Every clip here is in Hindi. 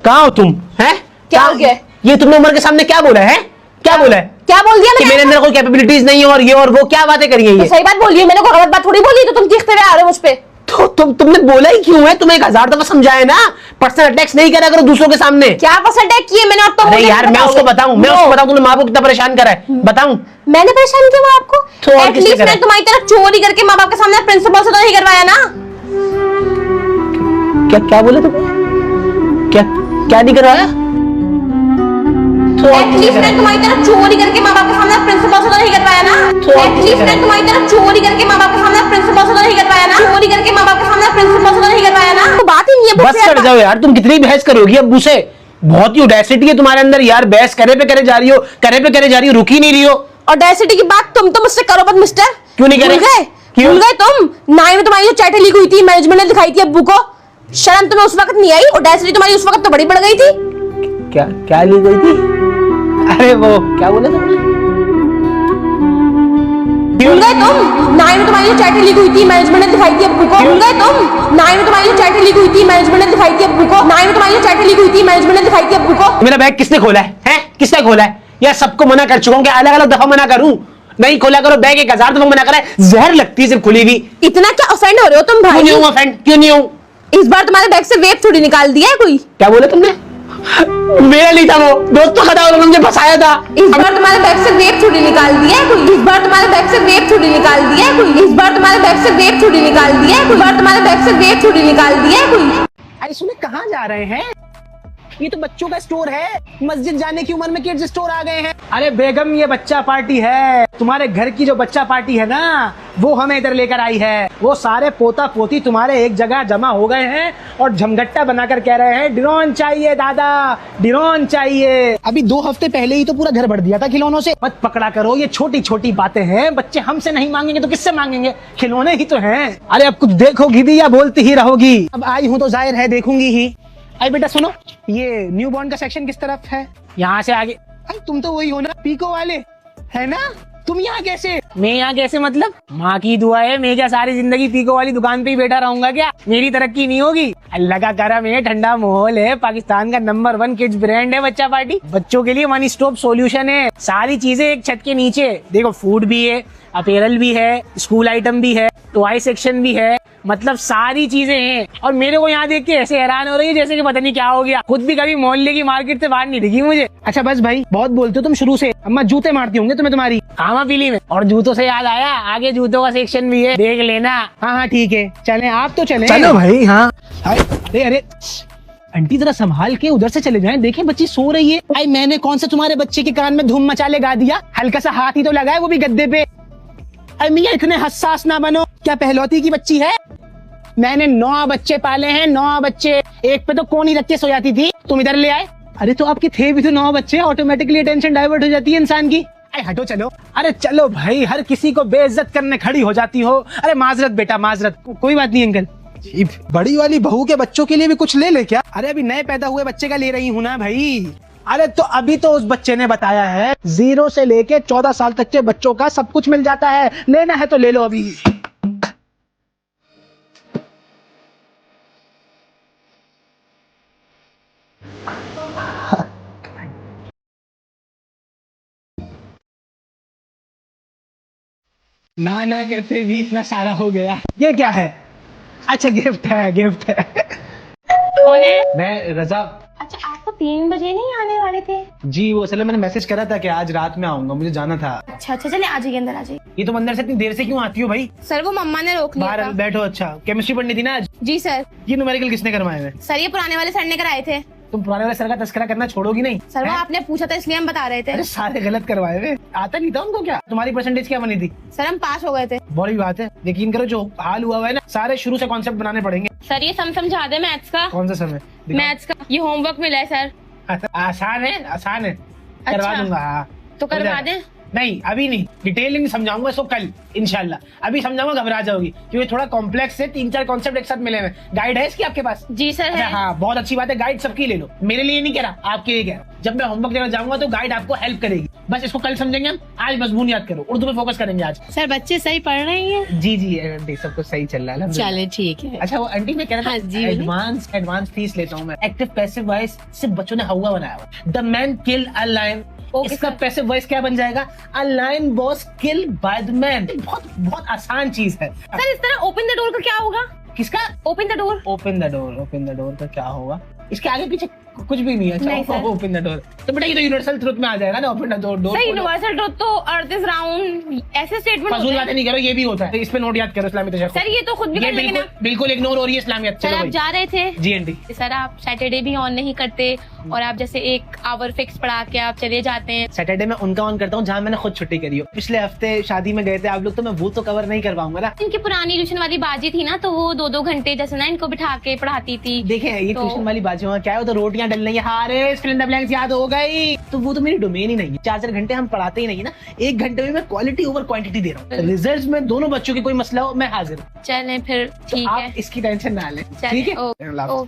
कहाँ हो तुम? हैं? क्या हो गया? ये तुमने उमर के सामने क्या बोला है? क्या बोला है? क्या बोल दिया कि मेरे अंदर कोई कैपेबिलिटीज नहीं है और ये और वो क्या बातें करी है ये? तो सही बात बोलिए, मैंने कोई गलत बात थोड़ी बोली, तो तुम चीखते हुए आ रहे हो मुझ पे। तो तुमने बोला ही क्यों है? तुम्हें 1000 दफा समझाया ना, पर्सनल अटैक्स नहीं करा करो दूसरों के सामने। क्या पर्सनल अटैक किए मैंने? और तुम अरे मुझे यार मैं उसको बताऊं तुमने माँ को कितना परेशान करा है, बताऊं? मैंने परेशान किया माँ आपको? तो और किसने एटलीस्ट करा? मैंने तुम्हारी तरह चोरी करके माँ बाप के सामने प्रिंसिपल से तो नहीं करवाया ना। क्या बोले तुम? क्या नहीं करवाया? एटलीस्ट मैंने तुम्हारी तरह चोरी करके माँ बाप के सामने प्रिंसिपल से तो नहीं करवाया ना। एटलीस्ट मैंने तुम्हारी तरह चोरी करके माँ बाप के सामने प्रिंसिपल से तो नहीं करवाया ना। चोरी करके माँ बाप के सामने प्रिंसिपल से तो नहीं करवाया ना। तो बात ही नहीं है। बस कर जाओ यार, तुम कितनी बहस करोगी अब्बू से? बहुत ही ऑडेसिटी है तुम्हारे अंदर यार, बहस करे पे करे जा रही हो, रुक ही नहीं रही हो। ऑडेसिटी की बात तुम तो मुझसे करो मत मिस्टर। क्यों नहीं करे? भूल गए तुम? 9 में तुम्हारी जो चैट लीक हुई थी, मैनेजमेंट ने दिखाई थी अब्बू को। शर्म तुम्हें उस वक्त नहीं आई? ऑडेसिटी तुम्हारी उस वक्त तो बड़ी बढ़ गई थी। क्या ली गई थी? अरे वो क्या बोले तुमने? भूल गए तुम? 9 में तुम्हारी जो चैट लीक हुई थी, मैनेजमेंट ने दिखाई थी अब्बू को। भूल गए तुम? 9 में तुम्हारी जो चैट लीक हुई थी, मैनेजमेंट ने दिखाई थी अब्बू को। 9 में तुम्हारी जो चैट लीक हुई थी, मैनेजमेंट ने दिखाई थी अब्बू को। मेरा बैग किसने खोला है? हैं? किसने खोला है? यार सबको मना कर चुका हूं कि अलग अलग दफा मना करूं, नहीं खोला करो बैग, 1000 दफा मना करा है। जहर लगती है सिर्फ खुली हुई। इतना क्या ऑफेंड हो रहे हो तुम भाई? क्यों नहीं हूं ऑफेंड? क्यों नहीं हूं? इस बार तुम्हारे बैग से वेब थोड़ी निकाल दिया है कोई। क्या बोले तुमने? मेरा नहीं था वो, दोस्त तो खड़ा होकर मुझे फंसाया था। इस बार तुम्हारे बैग से वेब थोड़ी निकाल दिया है कोई। इस बार तुम्हारे बैग से वेब थोड़ी निकाल दिया है कोई। इस बार तुम्हारे बैग से वेब थोड़ी निकाल दिया है कोई। इस बार तुम्हारे बैग से वेब थोड़ी निकाल दिया है कोई। अरे सुने, कहाँ जा रहे हैं? ये तो बच्चों का स्टोर है, मस्जिद जाने की उम्र में किड्स स्टोर आ गए हैं। अरे बेगम, ये बच्चा पार्टी है, तुम्हारे घर की जो बच्चा पार्टी है ना, वो हमें इधर लेकर आई है। वो सारे पोता पोती तुम्हारे एक जगह जमा हो गए हैं और झमघट्टा बनाकर कह रहे हैं ड्रोन चाहिए दादा, ड्रोन चाहिए। अभी 2 हफ्ते पहले ही तो पूरा घर भर दिया था खिलौनों से। मत पकड़ा करो, ये छोटी छोटी बातें हैं, बच्चे हमसे नहीं मांगेंगे तो किससे मांगेंगे? खिलौने ही तो हैं। अरे अब कुछ देखोगी भी या बोलती ही रहोगी? अब आई हूँ तो जाहिर है देखूंगी ही। अरे बेटा सुनो, ये न्यू बॉर्न का सेक्शन किस तरफ है? यहाँ से आगे। अरे तुम तो वही हो ना, पीको वाले, है ना? तुम यहाँ कैसे? मैं यहाँ कैसे मतलब? माँ की दुआ है, मैं क्या सारी जिंदगी पीको वाली दुकान पे ही बैठा रहूंगा क्या? मेरी तरक्की नहीं होगी? अल्लाह का करम है, ठंडा माहौल है, पाकिस्तान का नंबर 1 किड्स ब्रांड है बच्चा पार्टी। बच्चों के लिए वन स्टॉप सॉल्यूशन है, सारी चीजें एक छत के नीचे। देखो फूड भी है, अपैरल भी है, स्कूल आइटम भी है, टॉय सेक्शन भी है, मतलब सारी चीजें हैं। और मेरे को यहाँ देख के ऐसे हैरान हो रही है जैसे कि पता नहीं क्या हो गया। खुद भी कभी मोहल्ले की मार्केट से बाहर नहीं दिखी मुझे। अच्छा बस भाई, बहुत बोलते हो तुम शुरू से। अम्मा जूते मारती होंगे तुम्हें तुम्हारी खामा पीली में। और जूतों से याद आया, आगे जूतों का सेक्शन भी है, देख लेना। हाँ ठीक है, चले आप तो चले। चलो भाई। हाँ अरे आंटी जरा संभाल के उधर से चले जाएं, देखें बच्ची सो रही है। भाई मैंने कौन सा तुम्हारे बच्चे के कान में धूम मचाले गा दिया? हल्का सा हाथ ही तो लगाया, वो भी गद्दे पे। अरे मियां इतने हसास ना बनो, क्या पहलौती की बच्ची है? मैंने 9 बच्चे पाले हैं, 9 बच्चे। एक पे तो कोनी रख के सो जाती थी, तुम इधर ले आए। अरे तो आपके थे भी तो 9 बच्चे, ऑटोमेटिकली टेंशन डाइवर्ट हो जाती है इंसान की। अरे हटो चलो। अरे चलो भाई, हर किसी को बेइज्जत करने खड़ी हो जाती हो। अरे माजरत बेटा माजरत, कोई बात नहीं अंकल। बड़ी वाली बहू के बच्चों के लिए भी कुछ ले ले क्या? अरे अभी नए पैदा हुए बच्चे का ले रही हूँ ना भाई। अरे तो अभी तो उस बच्चे ने बताया है 0 से लेके 14 साल तक के बच्चों का सब कुछ मिल जाता है, लेना है तो ले लो अभी। ना कहते भी इतना सारा हो गया। ये क्या है? अच्छा गिफ्ट है, गिफ्ट है। कौन है? मैं रजा। अच्छा आप तो 3 बजे नहीं आने वाले थे? जी वो असल मैंने मैसेज करा था कि आज रात में आऊंगा, मुझे जाना था। अच्छा चले आ जाइए, अंदर आ जाइए। ये तुम अंदर से इतनी देर से क्यों आती हो भाई? सर वो मम्मा ने रोक लिया बाहर था। बैठो। अच्छा केमिस्ट्री पढ़नी थी ना आज? जी सर। ये न्यूमेरिकल किसने करवाए हुए? सर ये पुराने वाले सर ने कराए थे। तुम पुराने वाले सर का तस्करा करना छोड़ोगी नहीं? सर वो आपने पूछा था इसलिए हम बता रहे थे। अरे सारे गलत करवाए हुए, आता नहीं था उनको क्या? तुम्हारी परसेंटेज क्या बनी थी? सर हम पास हो गए थे। बड़ी बात है, यकीन करो जो हाल हुआ है ना, सारे शुरू से कॉन्सेप्ट बनाने पड़ेंगे। सर ये समझा दे मैथ्स का। कौन सा समय? मैथ्स का ये होमवर्क मिला है सर। आसान है, आसान है, करवा अच्छा। दूंगा। हाँ तो करवा दें? नहीं अभी नहीं, डिटेलिंग समझाऊंगा इसको कल इंशाल्लाह। अभी समझाऊंगा, घबरा जाओगी क्योंकि थोड़ा कॉम्प्लेक्स है, 3-4 कॉन्सेप्ट एक साथ मिले हुए। गाइड है इसकी आपके पास? जी सर है। हाँ बहुत अच्छी बात है, गाइड सबकी ले लो, मेरे लिए नहीं कह रहा, आपके लिए कह रहा हूँ। जब मैं होमवर्क देना जाऊंगा तो गाइड आपको हेल्प करेगी। बस इसको कल समझेंगे हम, आज मजमून याद करो, उर्दू पे फोकस करेंगे आज। सर बच्चे सही पढ़ रहे हैं? जी जी आंटी सब कुछ सही चल रहा है। चले ठीक है। अच्छा वो आंटी मैं कह रहा था, हाँ, जी, एडवांस फीस लेता हूँ मैं। एक्टिव पैसिव वॉइस सिर्फ बच्चों ने हवा बनाया हुआ। The man kill a lion, इसका पैसिव वॉइस क्या बन जाएगा? A lion was killed by the man. बहुत आसान चीज है। सर इस तरह ओपन द डोर का क्या होगा? किसका? Open the door. Open the door का क्या होगा? इसके आगे पीछे कुछ भी नहीं है। नहीं, अच्छा ओपन द डोर तो बेटा ये तो यूनिवर्सल ट्रुथ में आ जाएगा ना, open the door. Sir universal truth तो अर्थ इज राउंड, ऐसे स्टेटमेंट फजूल बातें नहीं करो, ये भी होता है। इस पे नोट याद करो इस्लामी तशक्कुर। सर ये तो खुद भी ये कर लेंगे ना। बिल्कुल इग्नोर हो रही है इस्लामियत। सर चलो आप भाई। जा रहे थे? जी आंटी। सर आप सैटरडे भी ऑन नहीं करते और आप जैसे 1 आवर फिक्स पढ़ा के आप चले जाते हैं। सैटरडे में उनका ऑन करता हूँ जहाँ मैंने खुद छुट्टी करी हो। पिछले हफ्ते शादी में गए थे आप लोग, तो मैं वो तो कवर नहीं कर पाऊंगा ना। इनकी पुरानी ट्यूशन वाली बाजी थी ना, तो वो 2-2 घंटे जैसे ना इनको बिठा के पढ़ाती थी। देखें ये तो- ट्यूशन वाली बाजी क्या है, वो तो रोटियां डल रही है। हारे फिल इन द ब्लैंक्स याद हो गई। तो वो तो मेरी डोमेन ही नहीं है। 4-4 घंटे हम पढ़ाते ही नहीं ना, 1 घंटे में मैं क्वालिटी ओवर क्वांटिटी दे रहा हूँ। रिजल्ट्स में दोनों बच्चों की कोई मसला हो मैं हाजिर हूँ। चलें फिर ठीक तो है। आप इसकी टेंशन ना लें, चलें, ठीक है? ओ- ओ-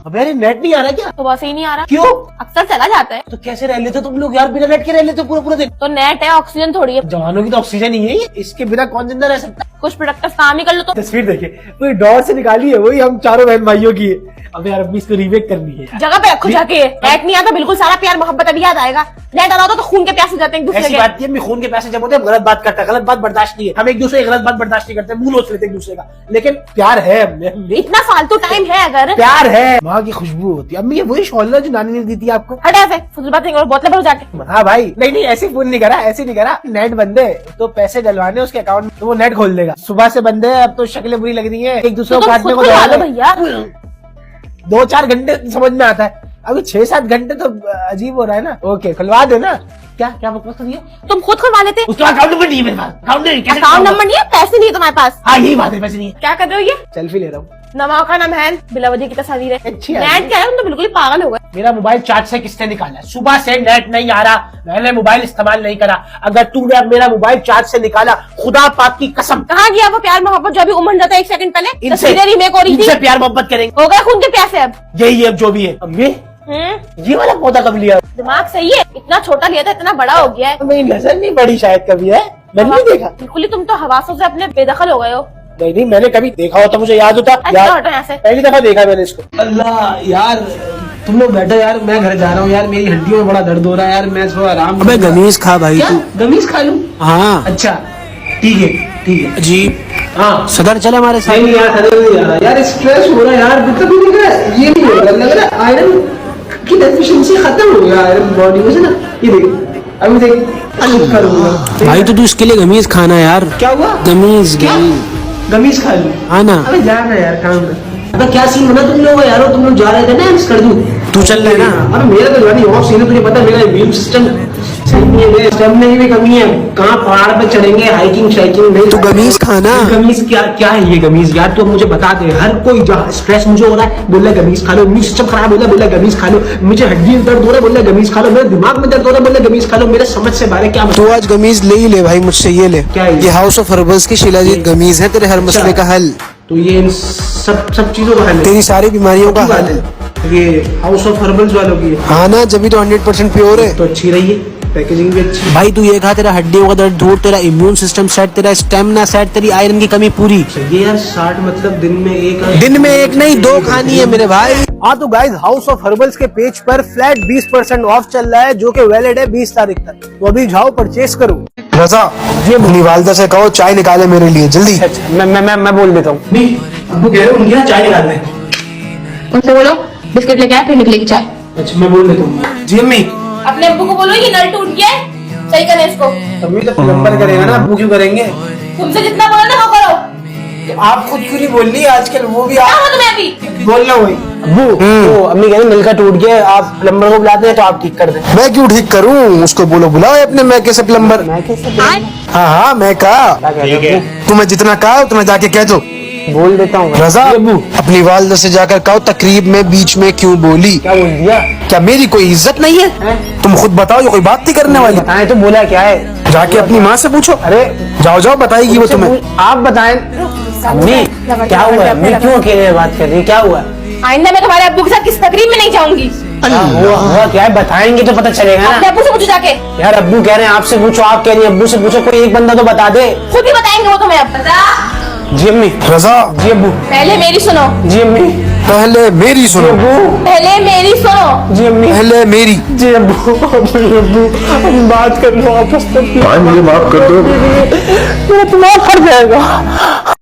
अबे अरे नेट नहीं आ रहा क्या? तो बस ही नहीं आ रहा। क्यों? अक्सर चला जाता है। तो कैसे रह लेते तुम लोग यार, बिना नेट के रह लेते पूरा पूरा दिन? तो नेट है, ऑक्सीजन थोड़ी है। जवानों की तो ऑक्सीजन ही है ये, इसके बिना कौन जिंदा रह सकता? कुछ प्रोडक्टिव काम ही कर लो तो। तस्वीर देखिए, पूरी डॉट से निकाली है, वही हम चारों बहन भाइयों की है। अब यार अपनी इसको रीमेक करनी है यार। जगह पे रखो जाके। नेट नहीं आता, बिल्कुल सारा प्यार मोहब्बत अभी याद आएगा। नेट आ रहा होता तो खून के प्यासे जाते हैं एक दूसरे ऐसी के। बात नहीं है, खून के पैसे जब होते हैं गलत बात करते हैं, गलत बात बर्दाश्त नहीं है। हम एक दूसरे की गलत बात बर्दाश्त नहीं करते, मुंह नोच लेते एक दूसरे का, लेकिन प्यार है हमें। इतना फालतू टाइम है अगर। प्यार है, माँ की खुशबू होती है। अम्मी ये वही शॉल जो नानी ने दी थी आपको? हटा से फुजूल बात नहीं करो, बोतलें भरो जाके। हाँ भाई, नहीं ऐसे फोन नहीं करा, ऐसे नहीं करा। नेट बंद है तो पैसे डलवाने उसके अकाउंट में, तो वो नेट खोल देगा। सुबह से बंद है, अब तो शक्लें बुरी लग रही है, एक दूसरे तो को तुम काटने खुद को खुलवा लो दौड़ा रहे हैं। भैया। 2-4 घंटे समझ में आता है, अभी 6-7 घंटे तो अजीब हो रहा है ना। ओके खुलवा दे ना। क्या क्या बकवास कर रही है? तुम खुद खुलवा लेते। उसका अकाउंट नंबर नहीं है मेरे पास। अकाउंट नंबर नहीं है, पैसे नहीं है तुम्हारे पास। हाँ यही बात है, पैसे नहीं है। क्या कर रहे हो ये? सेल्फी ले रहा हूँ। नमाओ का नाम है, बिलावदी की तस्वीर है। अच्छी है। नेट क्या है, तुम तो बिल्कुल ही पागल हो गए। मेरा मोबाइल चार्ज से किसने निकाला? सुबह से नेट नहीं आ रहा, मैंने मोबाइल इस्तेमाल नहीं करा। अगर तूने अब मेरा मोबाइल चार्ज से निकाला, खुदा पाक की कसम, कहाँ गया वो प्यार मोहब्बत जो अभी उमड़ जाता है 1 सेकंड पहले? तस्वीरें रीमेक हो रही थी। इनसे प्यार मोहब्बत करेंगे, हो गए खून के प्यासे अब। यही अब जो भी है। अम्मी ये वाला पौधा कब लिया? दिमाग सही है, इतना छोटा लिया था इतना बड़ा हो गया है। मेरी नजर नहीं पड़ी शायद कभी, है मैंने नहीं देखा। बिल्कुल ही तुम तो हवासों से अपने बेदखल हो गए हो। नहीं मैंने कभी देखा होता, मुझे याद होता। अच्छा हटो यहाँ से। पहली दफा देखा मैंने इसको। अल्लाह यार तुम लोग बैठो यार, मैं घर जा रहा हूँ यार, मेरी हड्डियों में बड़ा दर्द हो रहा है यार, मैं थोड़ा आराम। अबे गमीज खा भाई तू। गमीज खा लूं? हाँ अच्छा ठीक है जी। हाँ सदर चल हमारे साथ। नहीं यार खड़े नहीं आ रहा यार, स्ट्रेस हो रहा है यार, मतलब नहीं लग रहा है, ये नहीं हो रहा, लग रहा है आयरन की डेफिशिएंसी खत्म हो गया आयरन बॉडी में से ना। ये देख अभी देख करूंगा भाई तो तू इसके लिए गमीज खाना यार। क्या हुआ? गमीज क्या? गमीज खा लूं? हाँ ना। अबे जाना यार काम में। अबे क्या सीन बना तुम लोग यार, तुम लोग जा रहे थे ना, मिस कर दूं? तू चल रहा है ना। अरे मेरा तो जवानी ऑफ सीन है, तुझे पता है मेरा इम्यून सिस्टम सही नहीं है, मेरे स्टेमिना में भी कमी है। कहाँ पहाड़ पे चढ़ेंगे, हाइकिंग शाइकिंग नहीं। तू गमीज खाना। गमीज क्या क्या है ये गमीज यार, तो मुझे बता दे। हर कोई स्ट्रेस मुझे हो रहा है, बोल रहा है गमीज खा लो, इम्यून सिस्टम खराब हो रहा है, बोल रहा है गमीज खा लो, मुझे हड्डी में दर्द हो रहा है, बोल रहा है गमीज खा लो, मेरे दिमाग में दर्द हो रहा है, बोल रहा है गमीज खा लो। मेरे समझ से बाहर है क्या तू आज गमीज ले ही ले भाई मुझसे, ये ले। क्या है ये हाउस ऑफ हर्बल्स की शिलाजीत गमीज है, तेरे हर मसले का हल। तो ये इन सब चीजों का हल है, तेरी सारी बीमारियों का हल है। ये हाउस ऑफ हर्बल्स वालों की है। हाँ ना, जब भी तो 100% प्योर है। तो अच्छी रही है, पैकेजिंग भी अच्छी। भाई तू ये खा, तेरा हड्डियों का दर्द दूर, तेरा इम्यून सिस्टम सेट, तेरा स्टेमिना सेट, तेरी आयरन की कमी पूरी। ये यार 60 मतलब दिन में एक नहीं 2 खानी है मेरे भाई। हाँ तो गाइस हाउस ऑफ हर्बल्स के पेज पर फ्लैट 20% ऑफ चल रहा है, जो कि वैलिड है 20 तारीख तक। तो अभी जाओ परचेस करो। रजा ये अपनी वालदा से कहो चाय निकाले मेरे लिए जल्दी। मैं बोल देता हूँ। अब्बू कह रहे हो उनके यहाँ चाय निकालने। उनसे बोलो बिस्किट लेके आए फिर निकलेगी चाय। अच्छा मैं बोल देता हूँ। जी अम्मी। अपने अब्बू को बोलो ये नल टूट गया है, सही करें इसको। अम्मी तो प्लम्बर करेगा ना, अब्बू क्यों करेंगे? तुमसे जितना बोला ना वो करो। तो आप खुद क्यों नहीं बोल रही आजकल, वो भी क्या आप हो तुम्हें अभी? बोलना वही। अब्बू तो अम्मी कह रही नल का टूट गया, आप प्लम्बर को बुलाते हैं तो आप ठीक कर दें। मैं क्यों ठीक करूं, उसको बोलो बुलाओ अपने मैके से प्लम्बर। हाँ मैं कहा, तुम्हें जितना कहा उतना जाके कह दो। बोल देता हूँ रजा। अपनी वालदा से जाकर कहो तकरीब में बीच में क्यों बोली। क्या बोल दिया? क्या मेरी कोई इज्जत नहीं है? तुम खुद बताओ, ये कोई बात नहीं करने वाली। बताएं तो बोला क्या है? जाके अपनी माँ से पूछो। अरे जाओ जाओ, बताएगी वो तुम्हें। आप बताएं। अम्मी क्या हुआ? अम्मी क्यों अकेले में बात कर रही है? क्या हुआ? आइंदा मैं तुम्हारे अब्बू के साथ किस तकरीब में नहीं जाऊंगी। हुआ क्या है? बताएंगे तो पता चलेगा अपने ना। अब्बू से पूछो जाके। यार अब्बू कह रहे हैं आपसे पूछो, आप कह रही हैं अब्बू से पूछो, कोई एक बंदा तो बता दे। खुद ही बताएंगे वो तुम्हें अब। बता। जी अम्मी। रजा, जी अब्बू। पहले मेरी सुनो। जी अम्मी। पहले मेरी सुनो। पहले मेरी सुनो। जी अम्मी। पहले मेरी। जी अब्बू। अब्बू बात कर लो आपस में। मुझे माफ कर दो। मेरा दिमाग फट जाएगा।